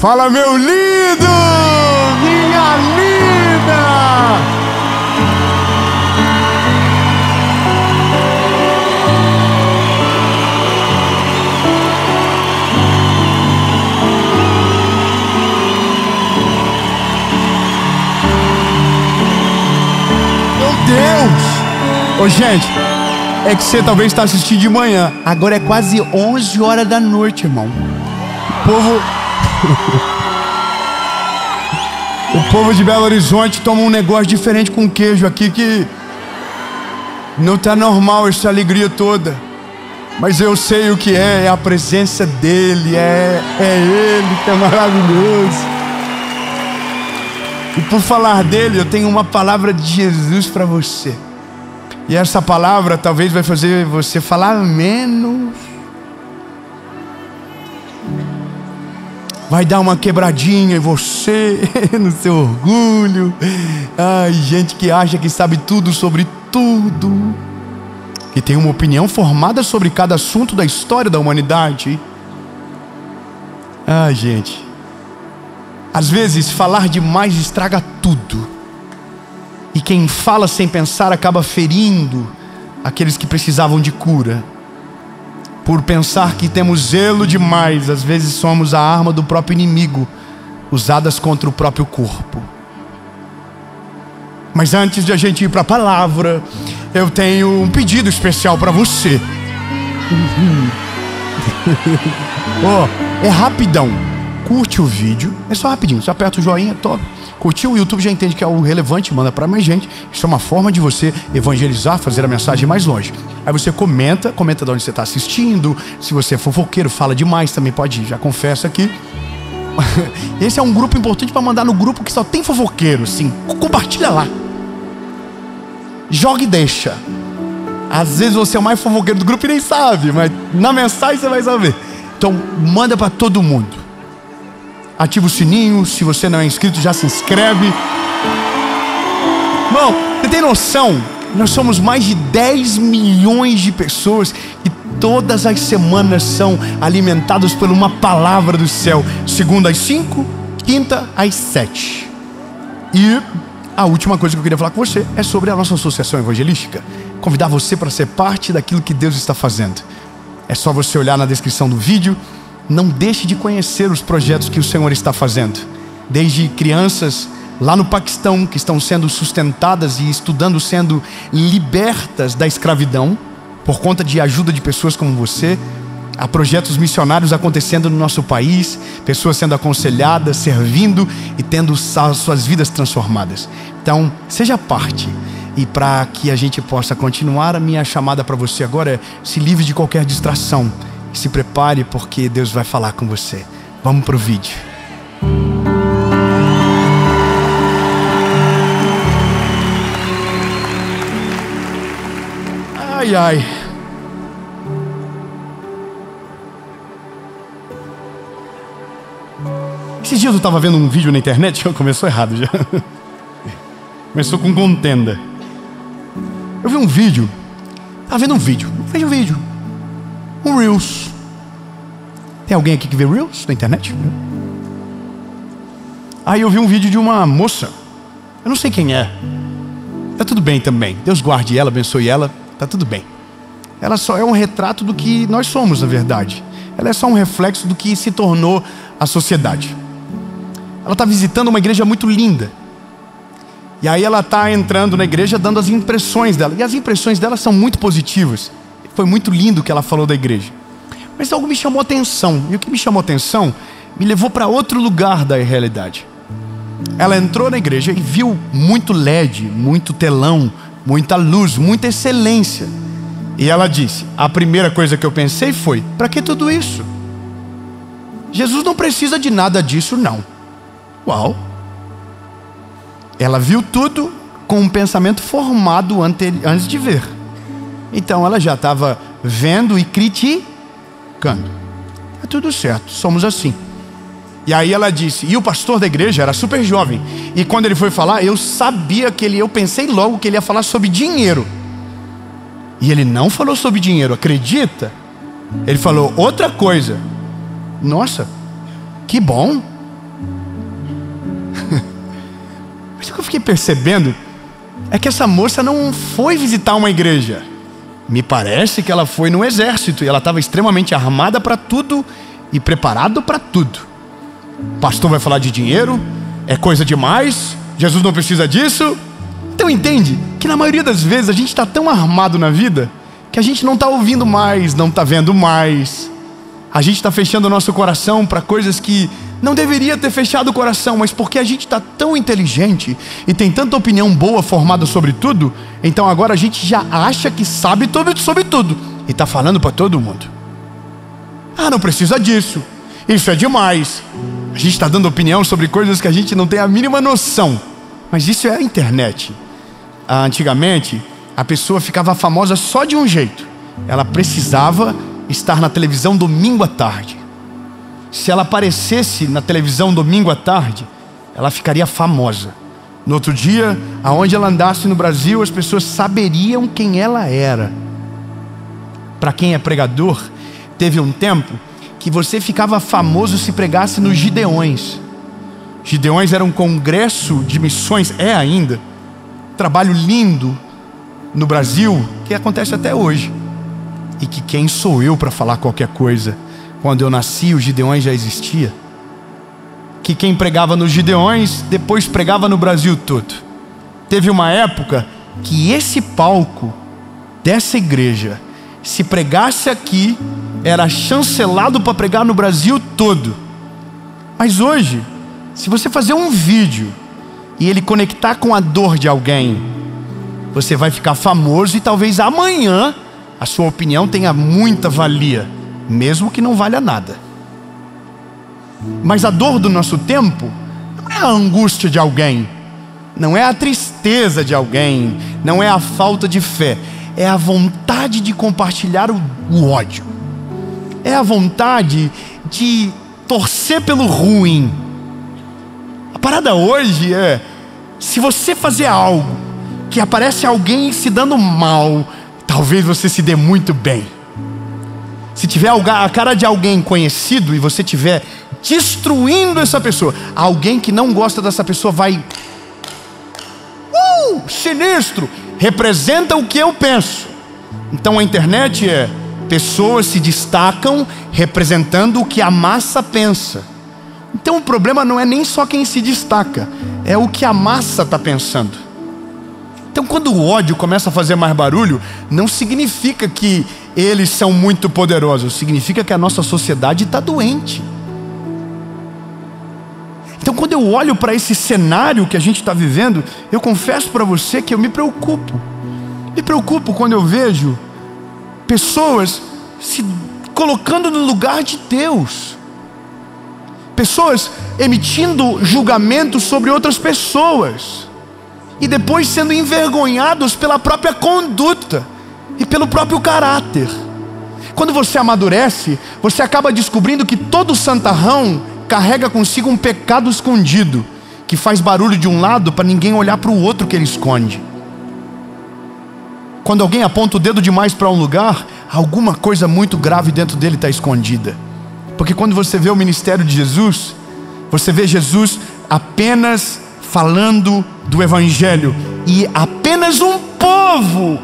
Fala, meu lindo, minha linda. Meu Deus. Ô, gente, é que você talvez está assistindo de manhã. Agora é quase 11 horas da noite, irmão. O povo de Belo Horizonte toma um negócio diferente com queijo aqui que não tá normal essa alegria toda. Mas eu sei o que é a presença dele, é ele que é maravilhoso. E por falar dele, eu tenho uma palavra de Jesus para você. E essa palavra talvez vai fazer você falar menos. Vai dar uma quebradinha em você, no seu orgulho. Ai, gente que acha que sabe tudo sobre tudo, que tem uma opinião formada sobre cada assunto da história da humanidade. Ai, gente, às vezes falar demais estraga tudo. E quem fala sem pensar acaba ferindo aqueles que precisavam de cura. Por pensar que temos zelo demais, às vezes somos a arma do próprio inimigo, usadas contra o próprio corpo. Mas antes de a gente ir para a palavra, eu tenho um pedido especial para você. É rapidão. Curte o vídeo, é só rapidinho, você aperta o joinha, top. Curtiu, o YouTube já entende que é o relevante, manda para mais gente. Isso é uma forma de você evangelizar, fazer a mensagem mais longe. Aí você comenta de onde você está assistindo. Se você é fofoqueiro, fala demais, também pode ir, já confesso aqui. Esse é um grupo importante para mandar no grupo que só tem fofoqueiro, sim. Compartilha lá. Joga e deixa. Às vezes você é o mais fofoqueiro do grupo e nem sabe, mas na mensagem você vai saber. Então manda para todo mundo. Ativa o sininho, se você não é inscrito já se inscreve. Bom, você tem noção? Nós somos mais de 10 milhões de pessoas e todas as semanas são alimentados por uma palavra do céu. Segunda às 5, quinta às 7. E a última coisa que eu queria falar com você é sobre a nossa associação evangelística. Convidar você para ser parte daquilo que Deus está fazendo. É só você olhar na descrição do vídeo. Não deixe de conhecer os projetos que o Senhor está fazendo. Desde crianças lá no Paquistão que estão sendo sustentadas e estudando, sendo libertas da escravidão por conta de ajuda de pessoas como você. Há projetos missionários acontecendo no nosso país, pessoas sendo aconselhadas, servindo e tendo suas vidas transformadas. Então, seja parte. E para que a gente possa continuar, a minha chamada para você agora é: se livre de qualquer distração. Se prepare, porque Deus vai falar com você. Vamos para o vídeo. Ai, ai. Esses dias eu estava vendo um vídeo na internet. Começou errado já. Começou com contenda. Eu vi um vídeo. Estava vendo um vídeo. Veja um vídeo. Um Reels. Tem alguém aqui que vê Reels na internet? Aí eu vi um vídeo de uma moça. Eu não sei quem é. Tá tudo bem também. Deus guarde ela, abençoe ela. Tá tudo bem. Ela só é um retrato do que nós somos, na verdade. Ela é só um reflexo do que se tornou a sociedade. Ela está visitando uma igreja muito linda. E aí ela está entrando na igreja dando as impressões dela. E as impressões dela são muito positivas. Foi muito lindo o que ela falou da igreja. Mas algo me chamou a atenção. E o que me chamou a atenção me levou para outro lugar da realidade. Ela entrou na igreja e viu muito LED, muito telão, muita luz, muita excelência. E ela disse: a primeira coisa que eu pensei foi: para que tudo isso? Jesus não precisa de nada disso, não. Uau! Ela viu tudo com um pensamento formado antes de ver. Então ela já estava vendo e criticando. É tudo certo, somos assim. E aí ela disse, e o pastor da igreja era super jovem. E quando ele foi falar, eu sabia que eu pensei logo que ele ia falar sobre dinheiro. E ele não falou sobre dinheiro, acredita? Ele falou outra coisa. Nossa, que bom. fiquei percebendo é que essa moça não foi visitar uma igreja. Me parece que ela foi no exército e ela estava extremamente armada para tudo e preparado para tudo. O pastor vai falar de dinheiro, é coisa demais, Jesus não precisa disso. Então entende que na maioria das vezes a gente está tão armado na vida que a gente não está ouvindo mais, não está vendo mais. A gente está fechando o nosso coração para coisas que não deveria ter fechado o coração, mas porque a gente está tão inteligente e tem tanta opinião boa formada sobre tudo, então agora a gente já acha que sabe tudo sobre tudo e está falando para todo mundo. Ah, não precisa disso, isso é demais. A gente está dando opinião sobre coisas que a gente não tem a mínima noção, mas isso é a internet. Antigamente, a pessoa ficava famosa só de um jeito: ela precisava estar na televisão domingo à tarde. Se ela aparecesse na televisão domingo à tarde, ela ficaria famosa. No outro dia, aonde ela andasse no Brasil, as pessoas saberiam quem ela era. Para quem é pregador, teve um tempo que você ficava famoso se pregasse nos Gideões. Gideões era um congresso de missões, é ainda, trabalho lindo no Brasil, que acontece até hoje. E que quem sou eu para falar qualquer coisa? Quando eu nasci, os Gideões já existia. Que quem pregava nos Gideões, depois pregava no Brasil todo. Teve uma época que esse palco dessa igreja, se pregasse aqui, era chancelado para pregar no Brasil todo. Mas hoje, se você fazer um vídeo e ele conectar com a dor de alguém, você vai ficar famoso e talvez amanhã a sua opinião tenha muita valia, mesmo que não valha nada. Mas a dor do nosso tempo não é a angústia de alguém, não é a tristeza de alguém, não é a falta de fé, é a vontade de compartilhar o ódio, é a vontade de torcer pelo ruim. A parada hoje é: se você fazer algo que aparece alguém se dando mal, talvez você se dê muito bem. Se tiver a cara de alguém conhecido e você estiver destruindo essa pessoa, alguém que não gosta dessa pessoa vai... sinistro! Representa o que eu penso. Então a internet é: pessoas se destacam representando o que a massa pensa. Então o problema não é nem só quem se destaca, é o que a massa está pensando. Então quando o ódio começa a fazer mais barulho, não significa que eles são muito poderosos, significa que a nossa sociedade está doente. Então quando eu olho para esse cenário que a gente está vivendo, eu confesso para você que eu me preocupo. Me preocupo quando eu vejo pessoas se colocando no lugar de Deus, pessoas emitindo julgamentos sobre outras pessoas e depois sendo envergonhados pela própria conduta e pelo próprio caráter. Quando você amadurece, você acaba descobrindo que todo santarrão carrega consigo um pecado escondido, que faz barulho de um lado para ninguém olhar para o outro que ele esconde. Quando alguém aponta o dedo demais para um lugar, alguma coisa muito grave dentro dele está escondida. Porque quando você vê o ministério de Jesus, você vê Jesus apenas falando do Evangelho, e apenas um povo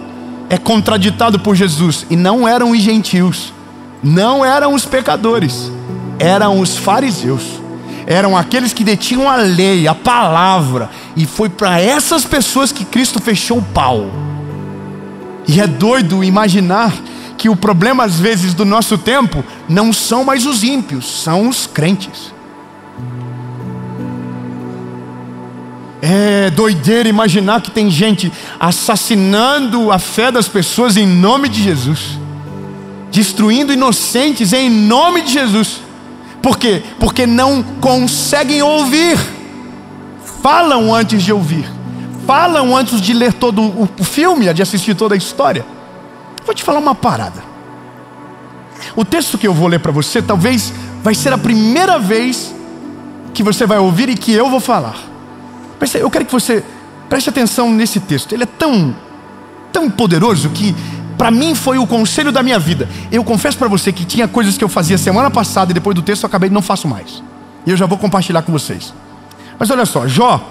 é contraditado por Jesus, e não eram os gentios, não eram os pecadores, eram os fariseus, eram aqueles que detinham a lei, a palavra, e foi para essas pessoas que Cristo fechou o pau. E é doido imaginar que o problema às vezes do nosso tempo não são mais os ímpios, são os crentes. É doideira imaginar que tem gente assassinando a fé das pessoas em nome de Jesus, destruindo inocentes em nome de Jesus. Por quê? Porque não conseguem ouvir. Falam antes de ouvir, falam antes de ler todo o filme, de assistir toda a história. Vou te falar uma parada. O texto que eu vou ler para você talvez vai ser a primeira vez que você vai ouvir e que eu vou falar. Mas eu quero que você preste atenção nesse texto. Ele é tão poderoso que para mim foi o conselho da minha vida. Eu confesso para você que tinha coisas que eu fazia semana passada e depois do texto eu acabei não faço mais. E eu já vou compartilhar com vocês. Mas olha só, Jó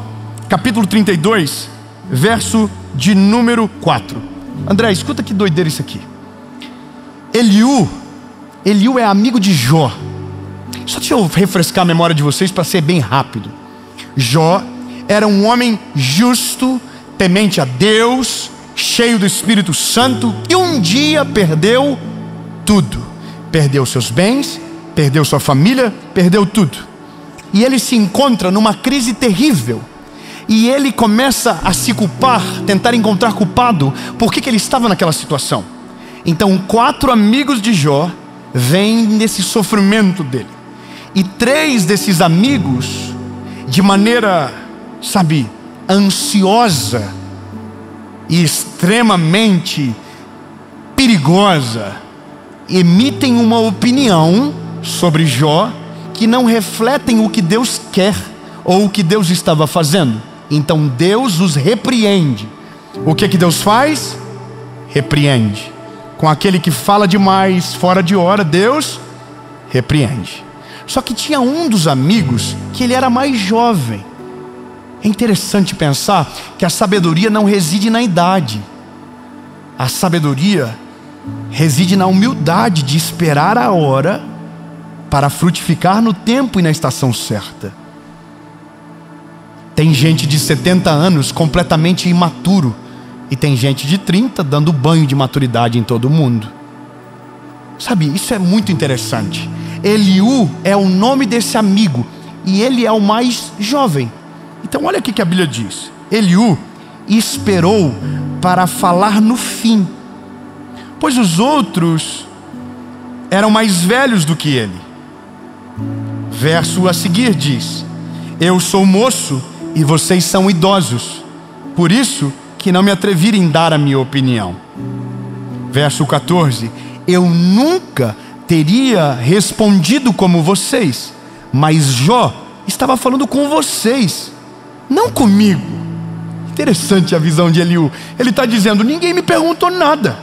capítulo 32, verso de número 4. André, escuta que doideira isso aqui. Eliú é amigo de Jó. Só deixa eu refrescar a memória de vocês para ser bem rápido. Jó era um homem justo, temente a Deus, cheio do Espírito Santo, e um dia perdeu tudo. Perdeu seus bens, perdeu sua família, perdeu tudo. E ele se encontra numa crise terrível. E ele começa a se culpar, tentar encontrar culpado. Por que ele estava naquela situação? Então 4 amigos de Jó vêm nesse sofrimento dele. E 3 desses amigos, de maneira, ansiosa e extremamente perigosa, emitem uma opinião sobre Jó que não refletem o que Deus quer ou o que Deus estava fazendo. Então Deus os repreende. O que Deus faz? Repreende. Com aquele que fala demais, fora de hora, Deus repreende. Só que tinha um dos amigos que ele era mais jovem. É interessante pensar que a sabedoria não reside na idade. A sabedoria reside na humildade de esperar a hora para frutificar no tempo e na estação certa. Tem gente de 70 anos completamente imaturo, e tem gente de 30 dando banho de maturidade em todo mundo. Isso é muito interessante. Eliú é o nome desse amigo, e ele é o mais jovem. Então olha o que a Bíblia diz. Eliú esperou para falar no fim, pois os outros eram mais velhos do que ele. Verso a seguir diz: eu sou moço e vocês são idosos, por isso que não me atrevi em dar a minha opinião. Verso 14: eu nunca teria respondido como vocês, mas Jó estava falando com vocês, não comigo. Interessante a visão de Eliú. Ele está dizendo: ninguém me perguntou nada.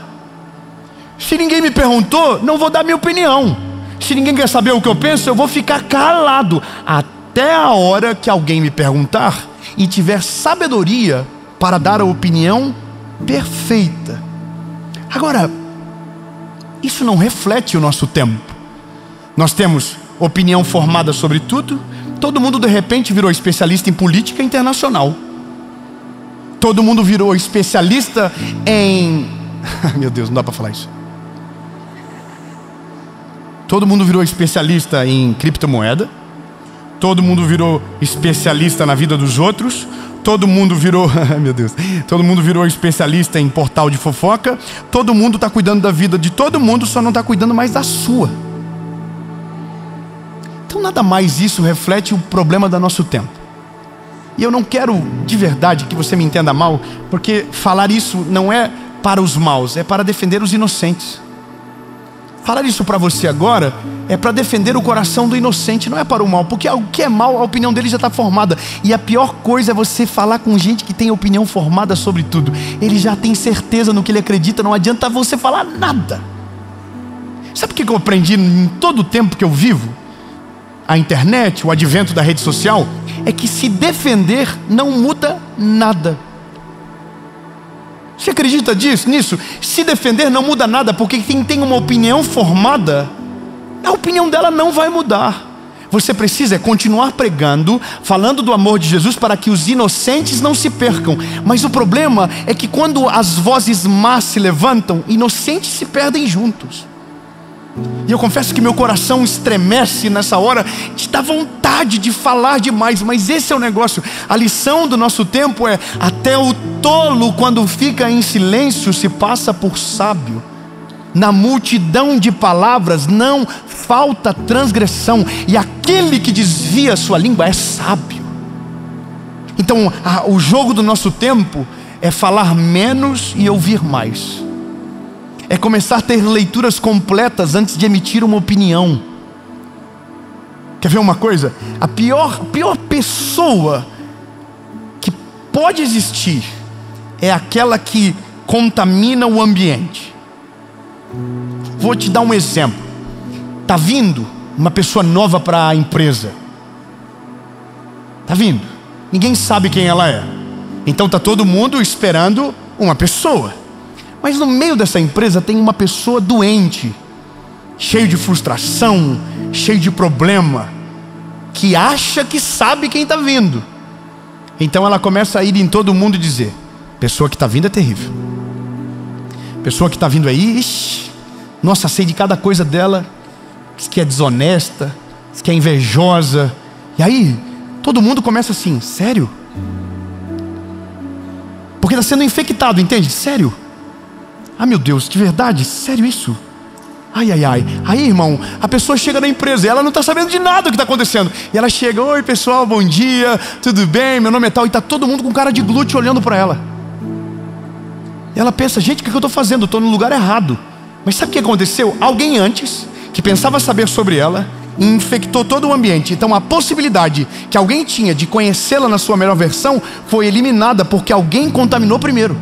Se ninguém me perguntou, não vou dar minha opinião. Se ninguém quer saber o que eu penso, eu vou ficar calado até a hora que alguém me perguntar e tiver sabedoria para dar a opinião perfeita. Agora, isso não reflete o nosso tempo. Nós temos opinião formada sobre tudo. Todo mundo de repente virou especialista em política internacional. Todo mundo virou especialista em... Meu Deus, não dá para falar isso. Todo mundo virou especialista em criptomoeda. Todo mundo virou especialista na vida dos outros. Todo mundo virou... Meu Deus. Todo mundo virou especialista em portal de fofoca. Todo mundo está cuidando da vida de todo mundo, só não está cuidando mais da sua. Então nada mais isso reflete o problema do nosso tempo. E eu não quero de verdade que você me entenda mal, porque falar isso não é para os maus, é para defender os inocentes. Falar isso para você agora é para defender o coração do inocente, não é para o mal, porque o que é mal, a opinião dele já está formada. E a pior coisa é você falar com gente que tem opinião formada sobre tudo. Ele já tem certeza no que ele acredita, não adianta você falar nada. Sabe o que eu aprendi em todo o tempo que eu vivo? A internet, o advento da rede social, é que se defender não muda nada. Você acredita nisso? Se defender não muda nada, porque quem tem uma opinião formada, a opinião dela não vai mudar. Você precisa continuar pregando, falando do amor de Jesus para que os inocentes não se percam. Mas o problema é que quando as vozes más se levantam, inocentes se perdem juntos. E eu confesso que meu coração estremece nessa hora de dar vontade de falar demais. Mas esse é o negócio. A lição do nosso tempo é: até o tolo, quando fica em silêncio, se passa por sábio. Na multidão de palavras não falta transgressão, e aquele que desvia a sua língua é sábio. Então o jogo do nosso tempo é falar menos e ouvir mais. É começar a ter leituras completas antes de emitir uma opinião. Quer ver uma coisa? A pior pessoa que pode existir é aquela que contamina o ambiente. Vou te dar um exemplo. Está vindo uma pessoa nova para a empresa. Está vindo. Ninguém sabe quem ela é. Então está todo mundo esperando uma pessoa. Mas no meio dessa empresa tem uma pessoa doente, cheio de frustração, cheio de problema, que acha que sabe quem está vindo. Então ela começa a ir em todo mundo e dizer: pessoa que está vindo é terrível. Pessoa que está vindo aí, ixi, nossa, sei de cada coisa dela. Diz que é desonesta, diz que é invejosa. E aí todo mundo começa assim: sério? Porque está sendo infectado, entende? Sério? Ah, meu Deus, de verdade? Sério isso? Ai, ai, ai. Aí, irmão, a pessoa chega na empresa e ela não está sabendo de nada do que está acontecendo. E ela chega: oi pessoal, bom dia, tudo bem? Meu nome é tal. E está todo mundo com cara de glúteo olhando para ela. E ela pensa: gente, o que eu estou fazendo? Eu estou no lugar errado. Mas sabe o que aconteceu? Alguém antes, que pensava saber sobre ela, infectou todo o ambiente. Então a possibilidade que alguém tinha de conhecê-la na sua melhor versão foi eliminada, porque alguém contaminou primeiro.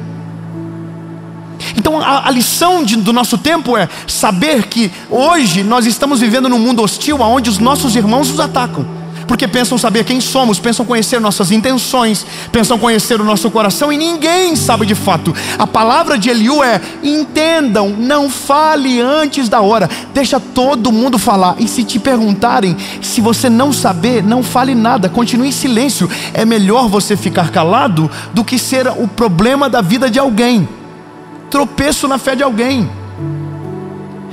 Então a lição do nosso tempo é saber que hoje nós estamos vivendo num mundo hostil, onde os nossos irmãos nos atacam, porque pensam saber quem somos, pensam conhecer nossas intenções, pensam conhecer o nosso coração, e ninguém sabe de fato. A palavra de Eliú é: entendam, não fale antes da hora, deixa todo mundo falar. E se te perguntarem, se você não saber, não fale nada, continue em silêncio. É melhor você ficar calado do que ser o problema da vida de alguém, tropeço na fé de alguém.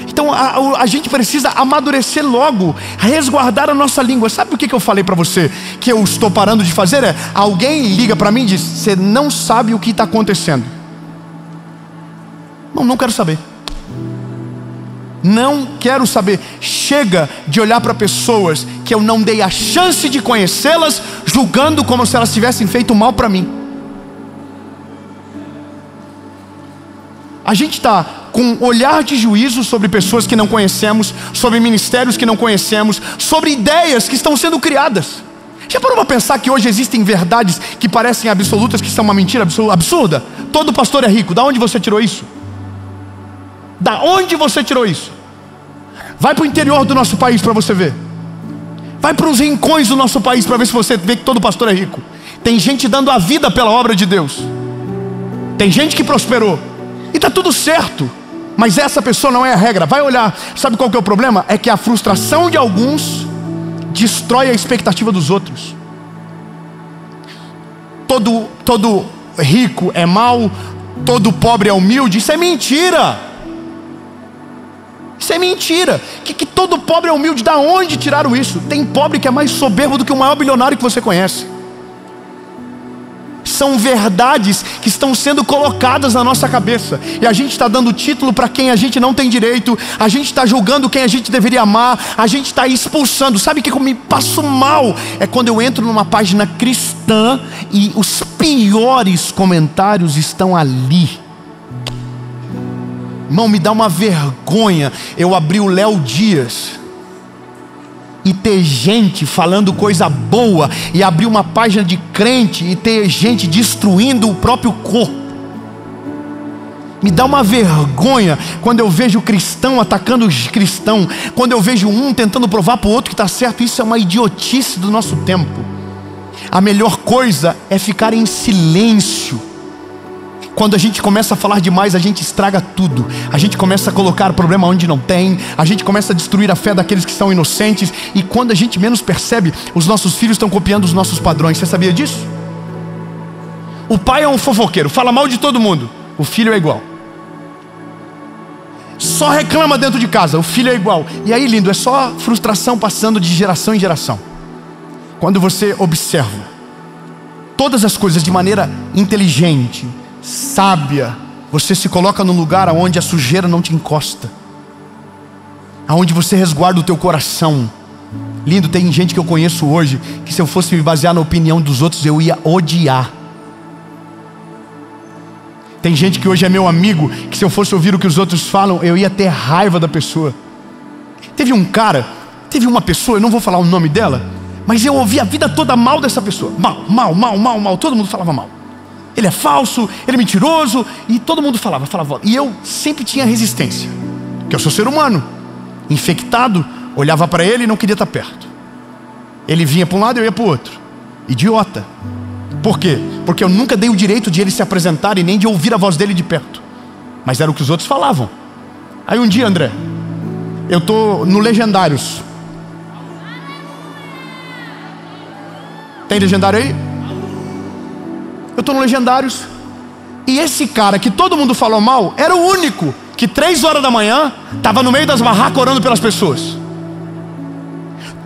Então a gente precisa amadurecer logo, resguardar a nossa língua. Sabe o que eu falei para você que eu estou parando de fazer? É: alguém liga para mim e diz: você não sabe o que está acontecendo. Não quero saber. Não quero saber. Chega de olhar para pessoas que eu não dei a chance de conhecê-las, julgando como se elas tivessem feito mal para mim. A gente está com um olhar de juízo sobre pessoas que não conhecemos, sobre ministérios que não conhecemos, sobre ideias que estão sendo criadas. Já parou para pensar que hoje existem verdades que parecem absolutas, que são uma mentira absurda? Todo pastor é rico. Da onde você tirou isso? Da onde você tirou isso? Vai para o interior do nosso país para você ver. Vai para os rincões do nosso país para ver se você vê que todo pastor é rico. Tem gente dando a vida pela obra de Deus. Tem gente que prosperou. E está tudo certo, mas essa pessoa não é a regra. Vai olhar, sabe qual que é o problema? É que a frustração de alguns destrói a expectativa dos outros. Todo rico é mau, todo pobre é humilde. Isso é mentira. Isso é mentira. Que todo pobre é humilde, da onde tiraram isso? Tem pobre que é mais soberbo do que o maior bilionário que você conhece. São verdades que estão sendo colocadas na nossa cabeça, e a gente está dando título para quem a gente não tem direito, a gente está julgando quem a gente deveria amar, a gente está expulsando. Sabe o que eu me passo mal? É quando eu entro numa página cristã e os piores comentários estão ali. Irmão, me dá uma vergonha eu abrir o Léo Dias e ter gente falando coisa boa, e abrir uma página de crente e ter gente destruindo o próprio corpo. Me dá uma vergonha quando eu vejo cristão atacando cristão, quando eu vejo um tentando provar para o outro que está certo. Isso é uma idiotice do nosso tempo. A melhor coisa é ficar em silêncio. Quando a gente começa a falar demais, a gente estraga tudo. A gente começa a colocar problema onde não tem. A gente começa a destruir a fé daqueles que são inocentes. E quando a gente menos percebe, os nossos filhos estão copiando os nossos padrões. Você sabia disso? O pai é um fofoqueiro, fala mal de todo mundo. O filho é igual. Só reclama dentro de casa, o filho é igual. E aí, lindo, é só frustração passando de geração em geração. Quando você observa todas as coisas de maneira inteligente, sábia, você se coloca num lugar onde a sujeira não te encosta, aonde você resguarda o teu coração. Lindo, tem gente que eu conheço hoje que, se eu fosse me basear na opinião dos outros, eu ia odiar. Tem gente que hoje é meu amigo, que se eu fosse ouvir o que os outros falam, eu ia ter raiva da pessoa. Teve uma pessoa, eu não vou falar o nome dela, mas eu ouvi a vida toda mal dessa pessoa. Mal, todo mundo falava mal. Ele é falso, ele é mentiroso, e todo mundo falava. E eu sempre tinha resistência, porque eu sou ser humano, infectado. Olhava para ele e não queria estar perto. Ele vinha para um lado, eu ia para o outro. Idiota. Por quê? Porque eu nunca dei o direito de ele se apresentar e nem de ouvir a voz dele de perto. Mas era o que os outros falavam. Aí um dia, André, eu tô no Legendários. Tem Legendário aí? Eu tô no Legendários. E esse cara que todo mundo falou mal era o único que 3 horas da manhã estava no meio das barracas orando pelas pessoas.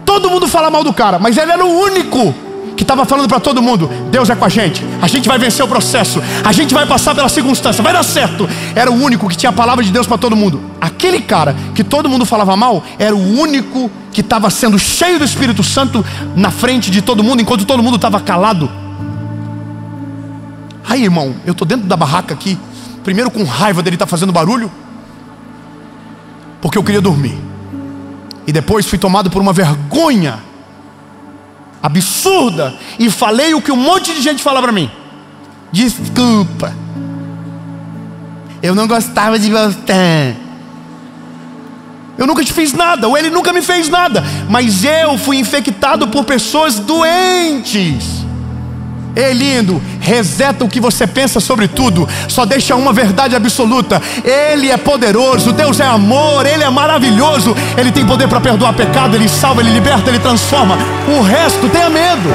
Todo mundo fala mal do cara, mas ele era o único que estava falando para todo mundo: Deus é com a gente vai vencer o processo, a gente vai passar pela circunstância, vai dar certo. Era o único que tinha a palavra de Deus para todo mundo. Aquele cara que todo mundo falava mal era o único que estava sendo cheio do Espírito Santo na frente de todo mundo, enquanto todo mundo estava calado. Aí, irmão, eu estou dentro da barraca aqui, primeiro com raiva dele estar fazendo barulho, porque eu queria dormir, e depois fui tomado por uma vergonha absurda e falei o que um monte de gente fala para mim: desculpa, eu não gostava de você, eu nunca te fiz nada, ou ele nunca me fez nada, mas eu fui infectado por pessoas doentes. Ei, lindo, reseta o que você pensa sobre tudo. Só deixa uma verdade absoluta: Ele é poderoso, Deus é amor, Ele é maravilhoso, Ele tem poder para perdoar pecado, Ele salva, Ele liberta, Ele transforma. O resto, tenha medo.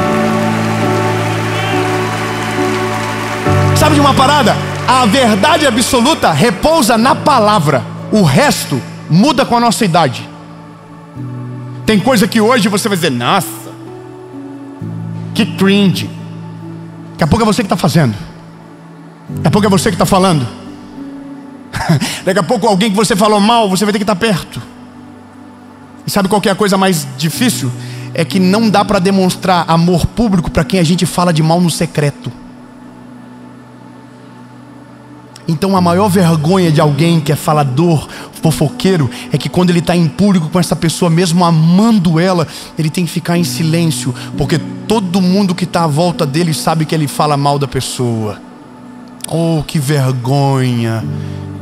Sabe de uma parada? A verdade absoluta repousa na palavra. O resto muda com a nossa idade. Tem coisa que hoje você vai dizer: nossa, que cringe. Daqui a pouco é você que está fazendo. Daqui a pouco é você que está falando. Daqui a pouco alguém que você falou mal, você vai ter que estar perto. E sabe qual que é a coisa mais difícil? É que não dá para demonstrar amor público para quem a gente fala de mal no secreto. Então a maior vergonha de alguém que é falador, fofoqueiro, é que quando ele está em público com essa pessoa, mesmo amando ela, ele tem que ficar em silêncio, porque todo mundo que está à volta dele sabe que ele fala mal da pessoa. Oh, que vergonha!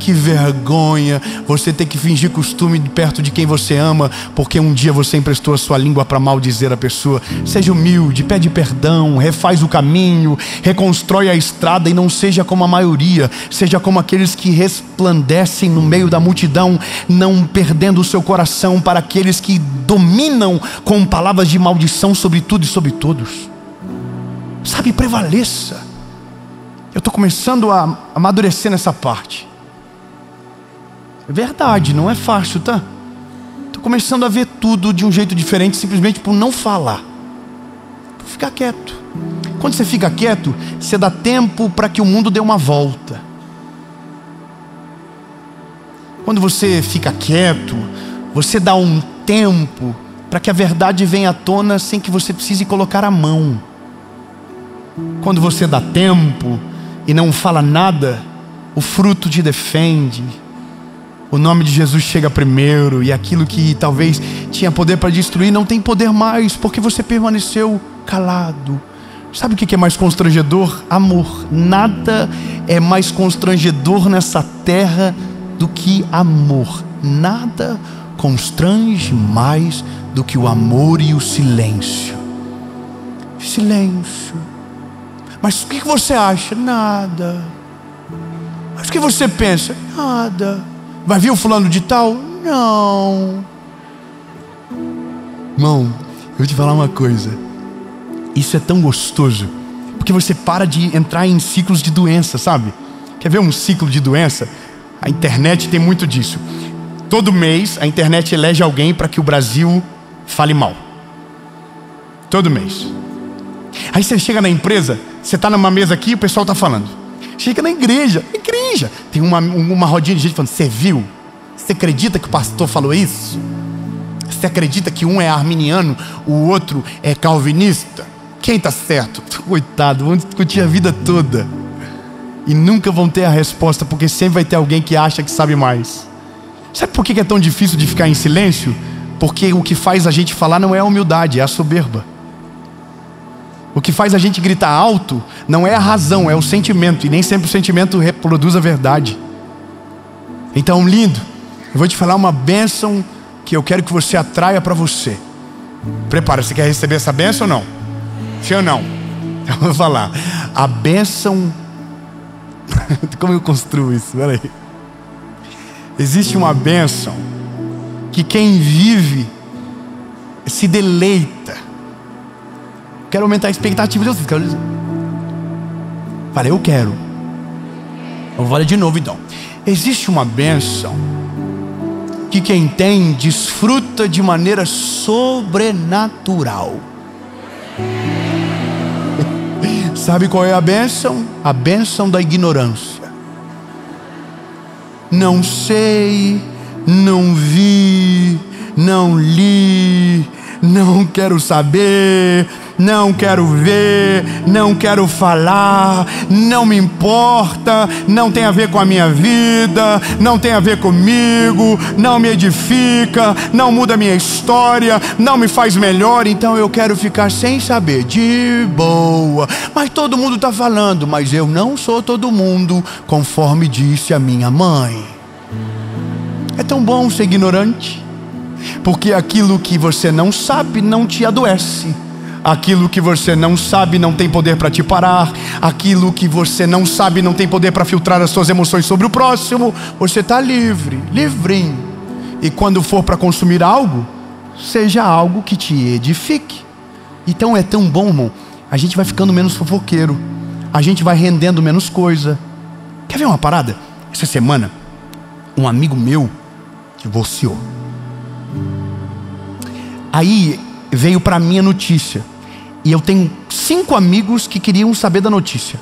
Que vergonha você ter que fingir costume perto de quem você ama, porque um dia você emprestou a sua língua para maldizer a pessoa. Seja humilde, pede perdão, refaz o caminho, reconstrói a estrada e não seja como a maioria. Seja como aqueles que resplandecem no meio da multidão, não perdendo o seu coração para aqueles que dominam com palavras de maldição sobre tudo e sobre todos. Sabe, prevaleça. Eu estou começando a amadurecer nessa parte. É verdade, não é fácil, tá? Estou começando a ver tudo de um jeito diferente, simplesmente por não falar, por ficar quieto. Quando você fica quieto, você dá tempo para que o mundo dê uma volta. Quando você fica quieto, você dá um tempo para que a verdade venha à tona sem que você precise colocar a mão. Quando você dá tempo e não fala nada, o fruto te defende. O nome de Jesus chega primeiro, e aquilo que talvez tinha poder para destruir não tem poder mais, porque você permaneceu calado. Sabe o que é mais constrangedor? Amor. Nada é mais constrangedor nessa terra do que amor. Nada constrange mais do que o amor e o silêncio. Silêncio. Mas o que você acha? Nada. Mas o que você pensa? Nada. Vai vir o fulano de tal? Não. Irmão, eu vou te falar uma coisa. Isso é tão gostoso, porque você para de entrar em ciclos de doença, sabe? Quer ver um ciclo de doença? A internet tem muito disso. Todo mês a internet elege alguém para que o Brasil fale mal. Todo mês. Aí você chega na empresa, você está numa mesa aqui e o pessoal está falando. Chega na igreja, tem uma rodinha de gente falando: você viu? Você acredita que o pastor falou isso? Você acredita que um é arminiano, o outro é calvinista? Quem está certo? Coitado, vão discutir a vida toda e nunca vão ter a resposta, porque sempre vai ter alguém que acha que sabe mais. Sabe por que é tão difícil de ficar em silêncio? Porque o que faz a gente falar não é a humildade, é a soberba. O que faz a gente gritar alto não é a razão, é o sentimento. E nem sempre o sentimento reproduz a verdade. Então, lindo, eu vou te falar uma bênção que eu quero que você atraia para você. Prepara, você quer receber essa bênção ou não? Sim ou não? Eu vou falar. A bênção... Como eu construo isso? Pera aí. Existe uma bênção que quem vive se deleita. Quero aumentar a expectativa de vocês. Falei, eu quero. Eu vou falar de novo então. Existe uma bênção que quem tem desfruta de maneira sobrenatural. Sabe qual é a bênção? A bênção da ignorância. Não sei, não vi, não li, não quero saber, não quero ver, não quero falar, não me importa, não tem a ver com a minha vida, não tem a ver comigo, não me edifica, não muda a minha história, não me faz melhor, então eu quero ficar sem saber, de boa. Mas todo mundo está falando, mas eu não sou todo mundo, conforme disse a minha mãe. É tão bom ser ignorante, porque aquilo que você não sabe não te adoece. Aquilo que você não sabe não tem poder para te parar. Aquilo que você não sabe não tem poder para filtrar as suas emoções sobre o próximo. Você está livre, livrinho. E quando for para consumir algo, seja algo que te edifique. Então é tão bom, irmão. A gente vai ficando menos fofoqueiro, a gente vai rendendo menos coisa. Quer ver uma parada? Essa semana, um amigo meu divorciou. Aí veio para mim a notícia. E eu tenho 5 amigos que queriam saber da notícia.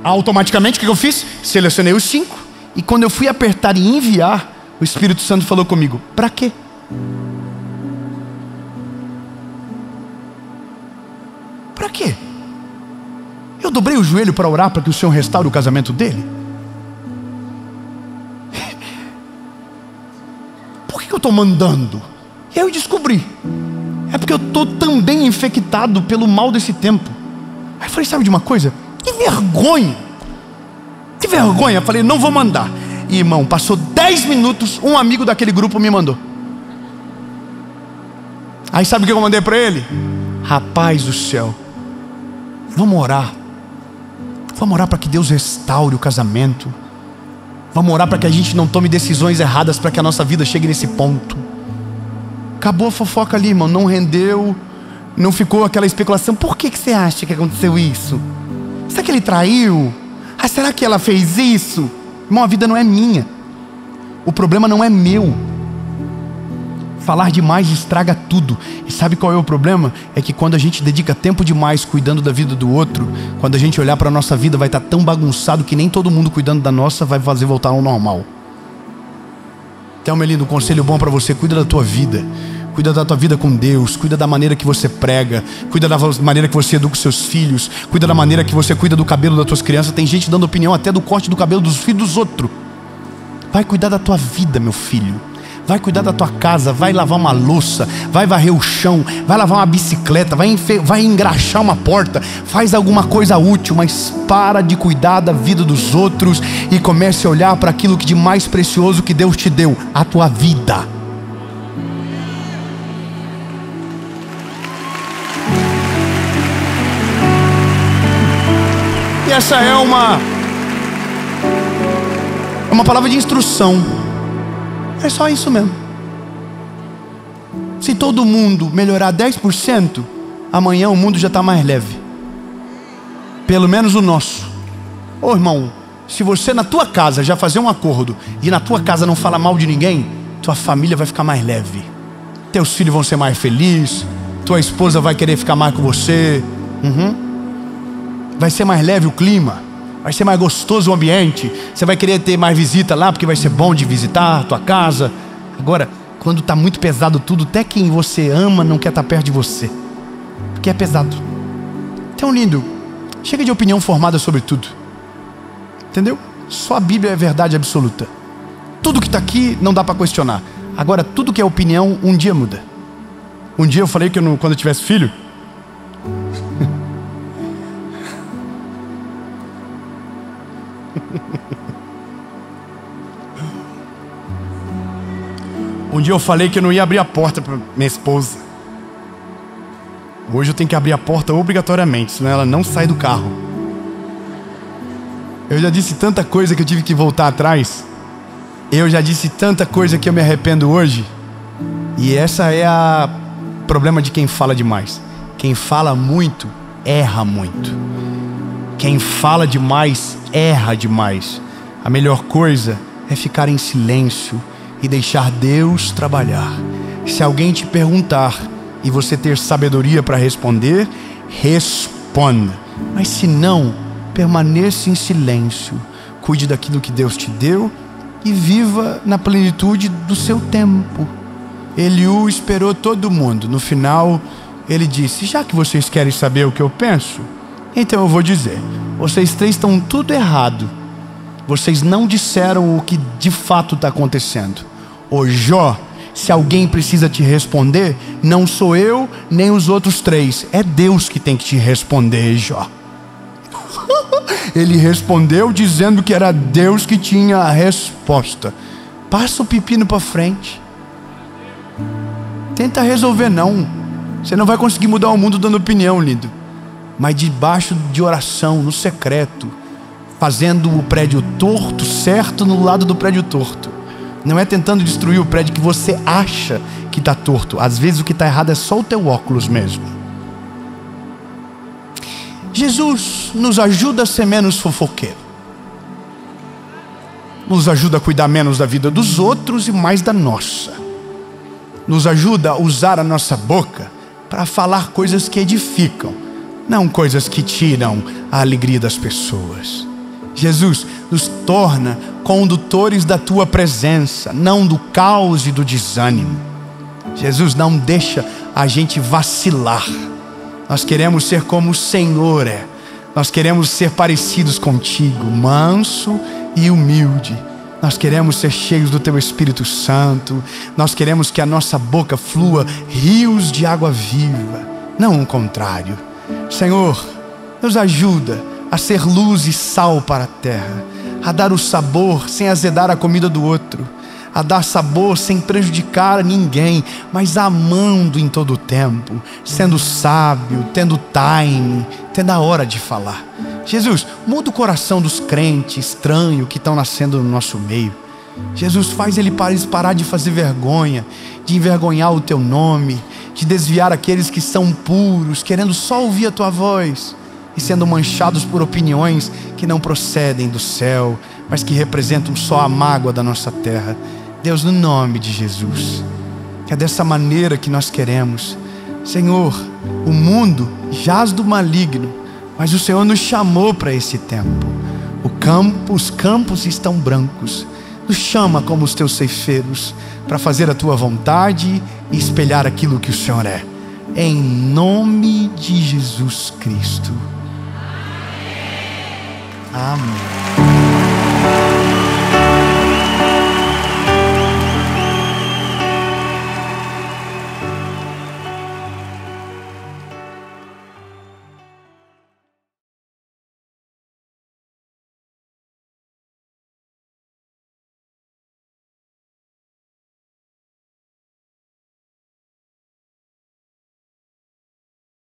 Automaticamente o que eu fiz? Selecionei os 5. E quando eu fui apertar e enviar, o Espírito Santo falou comigo: para quê? Para quê? Eu dobrei o joelho para orar para que o Senhor restaure o casamento dele? Por que eu estou mandando? E aí eu descobri. É porque eu estou também infectado pelo mal desse tempo. Aí eu falei, sabe de uma coisa? Que vergonha! Que vergonha! Eu falei, não vou mandar. E irmão, passou 10 minutos, um amigo daquele grupo me mandou. Aí sabe o que eu mandei para ele? Rapaz do céu, vamos orar. Vamos orar para que Deus restaure o casamento. Vamos orar para que a gente não tome decisões erradas, para que a nossa vida chegue nesse ponto. Acabou a fofoca ali, irmão. Não rendeu, não ficou aquela especulação. Por que você acha que aconteceu isso? Será que ele traiu? Ah, será que ela fez isso? Irmão, a vida não é minha. O problema não é meu. Falar demais estraga tudo. E sabe qual é o problema? É que quando a gente dedica tempo demais cuidando da vida do outro, quando a gente olhar para a nossa vida, vai estar tão bagunçado que nem todo mundo cuidando da nossa vai fazer voltar ao normal. Então, meu lindo, um conselho bom para você: cuida da tua vida. Cuida da tua vida com Deus. Cuida da maneira que você prega. Cuida da maneira que você educa os seus filhos. Cuida da maneira que você cuida do cabelo das tuas crianças. Tem gente dando opinião até do corte do cabelo dos filhos dos outros. Vai cuidar da tua vida, meu filho. Vai cuidar da tua casa, vai lavar uma louça, vai varrer o chão, vai lavar uma bicicleta, vai engraxar uma porta, faz alguma coisa útil, mas para de cuidar da vida dos outros e comece a olhar para aquilo que de mais precioso que Deus te deu, a tua vida. E essa é uma palavra de instrução. É só isso mesmo. Se todo mundo melhorar 10%, amanhã o mundo já está mais leve. Pelo menos o nosso. Ô irmão, se você na tua casa já fazer um acordo e na tua casa não falar mal de ninguém, tua família vai ficar mais leve. Teus filhos vão ser mais felizes. Tua esposa vai querer ficar mais com você. Vai ser mais leve o clima. Vai ser mais gostoso o ambiente. Você vai querer ter mais visita lá, porque vai ser bom de visitar a tua casa. Agora, quando está muito pesado tudo, até quem você ama não quer estar perto de você, porque é pesado. Então, lindo, chega de opinião formada sobre tudo. Entendeu? Só a Bíblia é verdade absoluta. Tudo que está aqui não dá para questionar. Agora, tudo que é opinião, um dia muda. Um dia eu falei que quando eu tivesse filho, um dia eu falei que eu não ia abrir a porta para minha esposa. Hoje eu tenho que abrir a porta obrigatoriamente, senão ela não sai do carro. Eu já disse tanta coisa que eu tive que voltar atrás. Eu já disse tanta coisa que eu me arrependo hoje. E essa é o problema de quem fala demais. Quem fala muito, erra muito. Quem fala demais, erra demais. A melhor coisa é ficar em silêncio e deixar Deus trabalhar. Se alguém te perguntar e você ter sabedoria para responder, responda. Mas se não, permaneça em silêncio. Cuide daquilo que Deus te deu e viva na plenitude do seu tempo. Eliú esperou todo mundo. No final, ele disse: já que vocês querem saber o que eu penso, então eu vou dizer. Vocês três estão tudo errado. Vocês não disseram o que de fato está acontecendo. Ô Jó, se alguém precisa te responder, não sou eu nem os outros três. É Deus que tem que te responder, Jó. Ele respondeu dizendo que era Deus que tinha a resposta. Passa o pepino para frente. Tenta resolver não. Você não vai conseguir mudar o mundo dando opinião, lindo. Mas debaixo de oração, no secreto, fazendo o prédio torto certo no lado do prédio torto. Não é tentando destruir o prédio que você acha que está torto. Às vezes o que está errado é só o teu óculos mesmo. Jesus nos ajuda a ser menos fofoqueiro. Nos ajuda a cuidar menos da vida dos outros e mais da nossa. Nos ajuda a usar a nossa boca para falar coisas que edificam, não coisas que tiram a alegria das pessoas. Jesus nos torna condutores da tua presença, não do caos e do desânimo. Jesus não deixa a gente vacilar. Nós queremos ser como o Senhor é. Nós queremos ser parecidos contigo, manso e humilde. Nós queremos ser cheios do teu Espírito Santo. Nós queremos que a nossa boca flua rios de água viva, não o contrário. Senhor, nos ajuda a ser luz e sal para a terra, a dar o sabor sem azedar a comida do outro, a dar sabor sem prejudicar a ninguém, mas amando em todo o tempo, sendo sábio, tendo time, tendo a hora de falar. Jesus, muda o coração dos crentes estranhos que estão nascendo no nosso meio. Jesus, faz eles parar de fazer vergonha, de envergonhar o teu nome, de desviar aqueles que são puros, querendo só ouvir a tua voz e sendo manchados por opiniões que não procedem do céu, mas que representam só a mágoa da nossa terra. Deus, no nome de Jesus, que é dessa maneira que nós queremos. Senhor, o mundo jaz do maligno, mas o Senhor nos chamou para esse tempo. Os campos estão brancos. Nos chama como os teus ceifeiros para fazer a tua vontade e espelhar aquilo que o Senhor é. Em nome de Jesus Cristo. Amém.